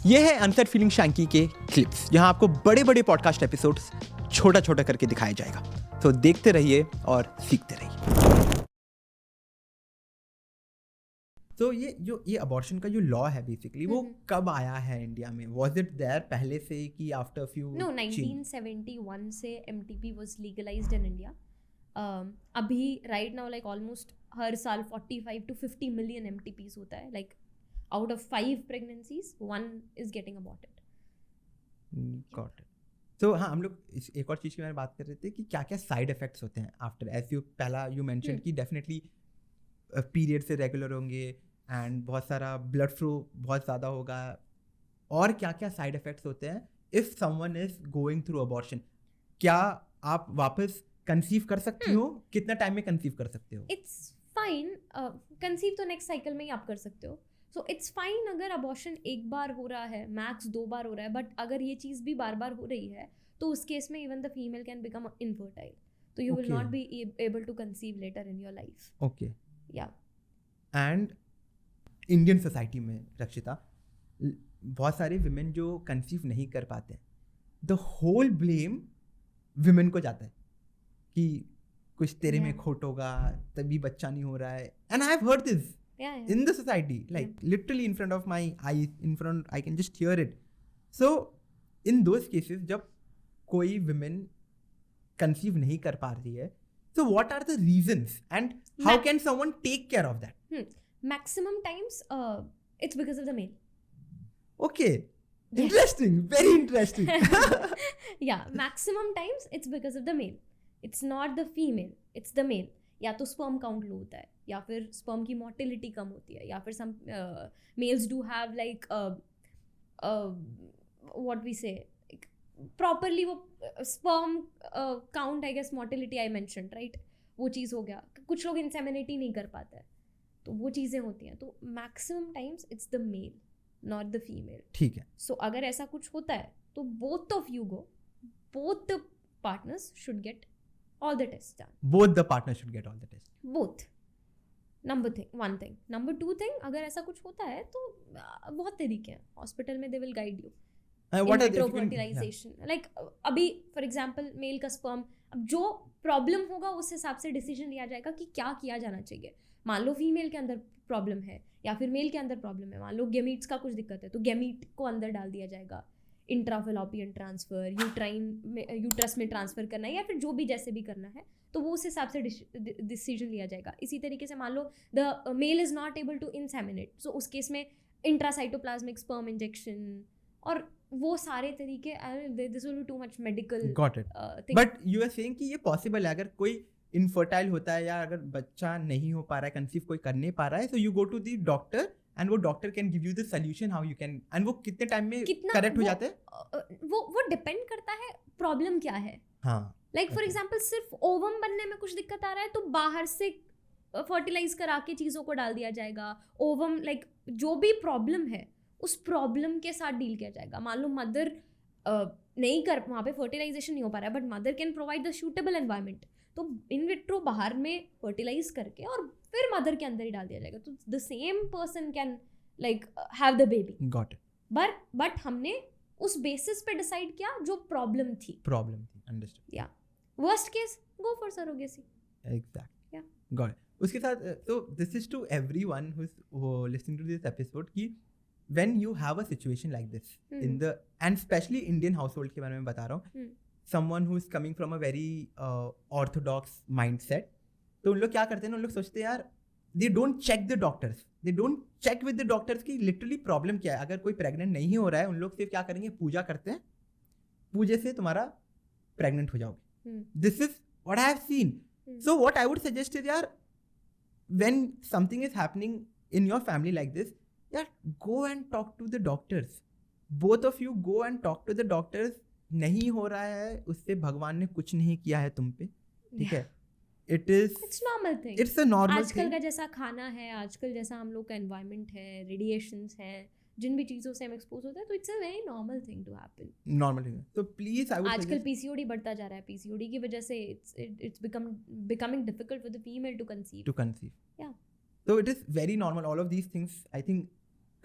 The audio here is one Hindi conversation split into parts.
ये है अनसेट फीलिंग शैंकी के क्लिप्स, जहां आपको बड़े बड़े पॉडकास्ट एपिसोड्स छोटा छोटा करके दिखाया जाएगा। तो देखते रहिए और सीखते रहिए। तो ये अबॉर्शन का जो लॉ है बेसिकली वो कब आया है इंडिया में? वाज इट देयर पहले से कि आफ्टर फ्यू? नो, 1971 से MTP was legalised in India. अभी राइट नाउ लाइक ऑलमोस्ट हर साल 45 to 50 मिलियन MTPs होता है. Like out of 5 pregnancies 1 is getting aborted. Got it. तो हाँ, हम लोग एक और चीज़ के बारे में बात कर रहे थे कि क्या क्या साइड इफेक्ट्स होते हैं आफ्टर, एज यू मेंशन कि डेफिनेटली पीरियड से रेगुलर होंगे एंड बहुत सारा ब्लड फ्लो बहुत ज़्यादा होगा, और क्या क्या साइड इफेक्ट्स होते हैं if someone is going through abortion? क्या आप वापस कंसीव कर सकती हो? कितना टाइम में कंसीव कर सकते हो? It's fine. कंसीव तो नेक्स्ट साइकिल में ही आप कर सकते हो. सो इट्स फाइन अगर अबॉर्शन एक बार हो रहा है, मैक्स 2 बार हो रहा है, बट अगर ये चीज़ भी बार बार हो रही है तो उस केस में even the female can become infertile. तो you will not be able to conceive later in your life. Okay. Yeah and Indian society में रक्षिता, बहुत सारे विमेन जो कंसीव नहीं कर पाते हैं, द होल ब्लेम विमेन को जाता है कि कुछ तेरे में खोट होगा तभी बच्चा नहीं हो रहा है. And I have heard this in the society, like literally in front of my eyes, I can just hear it. So in those cases जब कोई women conceive नहीं कर पा रही है, so what are the reasons and how can someone take care of that? Maximum times it's because of the male. Okay. Interesting. Very interesting. Yeah, maximum times it's because of the male. It's not the female, it's the male. या तो स्पर्म काउंट लो होता है, या फिर स्पर्म की मोटिलिटी कम होती है, या फिर some males do have like what we say properly वो sperm count, I guess motility I mentioned right, वो चीज़ हो गया. कुछ लोग इंसेमिनेट नहीं कर पाते हैं, तो वो चीज़ें होती हैं. तो maximum times it's the male not the female. ठीक है. सो अगर ऐसा कुछ होता है तो both of you go, both the partners should get all the tests done. Both the partners should get all the tests. Both. One thing. Number 2 thing, अगर ऐसा कुछ होता है तो बहुत तरीके हैं. हॉस्पिटल में they will guide you. What are the fertilization? Like अभी for example मेल का स्पर्म, अब जो प्रॉब्लम होगा उस हिसाब से डिसीजन लिया जाएगा कि क्या किया जाना चाहिए. मान लो फीमेल के अंदर प्रॉब्लम है या फिर मेल के अंदर प्रॉब्लम है, मान लो गेमीट्स का कुछ दिक्कत है, तो गेमीट को अंदर डाल दिया जाएगा. इंट्राफेलोपियन ट्रांसफ़र, यूट्रस में ट्रांसफ़र करना है, या फिर जो भी जैसे भी करना है, तो वो उस हिसाब से डिसीजन लिया जाएगा. इसी तरीके से मान लो the male is not able to inseminate, so उस केस में इंट्रासाइटोप्लाज्मिक स्पर्म इंजेक्शन और वो सारे तरीके. This will be too much medical. Got it. But you are saying कि ये पॉसिबल है अगर कोई इनफर्टाइल होता है या अगर बच्चा नहीं हो पा रहा है, कंसीव कोई कर नहीं पा रहा है, so you go to the doctor and वो doctor can give you the solution how you can. And वो कितने टाइम में करेक्ट हो जाते हैं? वो डिपेंड करता है प्रॉब्लम क्या है. हाँ, लाइक फॉर एग्जांपल सिर्फ ओवम बनने में कुछ दिक्कत आ रहा है तो बाहर से फर्टिलाइज करा के चीज़ों को डाल दिया जाएगा. ओवम लाइक जो भी प्रॉब्लम है उस प्रॉब्लम के साथ डील किया जाएगा. मान लो मदर नहीं कर, वहाँ पे फर्टिलाइजेशन नहीं हो पा रहा है, but mother can provide the suitable environment, तो इन विट्रो बाहर में फर्टिलाइज करके और फिर मदर के अंदर ही डाल दिया जाएगा. तो the same person can like have the baby. Got it. But हमने उस बेसिस पे डिसाइड किया जो प्रॉब्लम थी. अंडरस्टूड. या worst case go for surrogacy. Exact. Yeah got it. उसके साथ तो this is to everyone who is listening to this episode कि when you have a situation like this in the, and especially Indian household के बारे में बता रहा हूँ, someone who is coming from a very orthodox mindset, तो उन लोग क्या करते हैं ना, उन लोग सोचते हैं यार they don't check the doctors, they don't check with the doctors कि literally problem क्या है. अगर कोई pregnant नहीं हो रहा है, उन लोग सिर्फ क्या करेंगे, पूजा करते हैं, पूजे से तुम्हारा pregnant हो जाओगे. This is what I have seen. So what I would suggest is यार, when something is happening in your family like this, यार go and talk to the doctors. Both of you go and talk to the doctors. नहीं हो रहा है, उससे भगवान ने कुछ नहीं किया है तुम पे, ठीक है. It's normal thing. It's a normal आजकल thing. का जैसा खाना है, आजकल जैसा हम लोग का एनवायरनमेंट है, रेडिएशंस है, जिन भी चीज़ों से हम एक्सपोज होते हैं, तो it's a very normal thing to happen. Normal thing. तो प्लीज आई वुड आजकल PCOD बढ़ता जा रहा है. PCOD की वजह से it's becoming difficult for the female to conceive. Yeah. So it is very normal. All of these things I think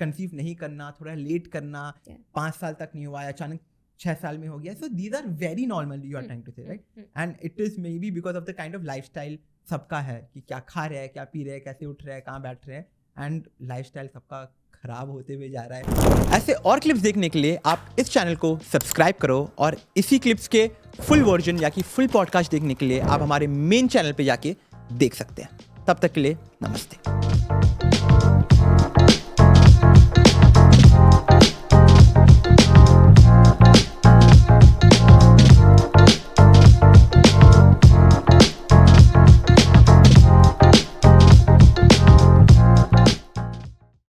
conceive नहीं करना, थोड़ा लेट करना, 5 साल तक नहीं हुआ, अचानक 6 साल में हो गया. So these are very normal, you are trying to say, right? And it is maybe because of the kind of lifestyle सबका है कि क्या खा रहे हैं, क्या पी रहे हैं, कैसे उठ रहे हैं, कहाँ बैठ रहे हैं, एंड लाइफस्टाइल सबका खराब होते हुए जा रहा है. ऐसे और क्लिप्स देखने के लिए आप इस चैनल को सब्सक्राइब करो, और इसी क्लिप्स के फुल वर्जन या कि फुल पॉडकास्ट देखने के लिए आप हमारे मेन चैनल पे जाके देख सकते हैं. तब तक के लिए नमस्ते.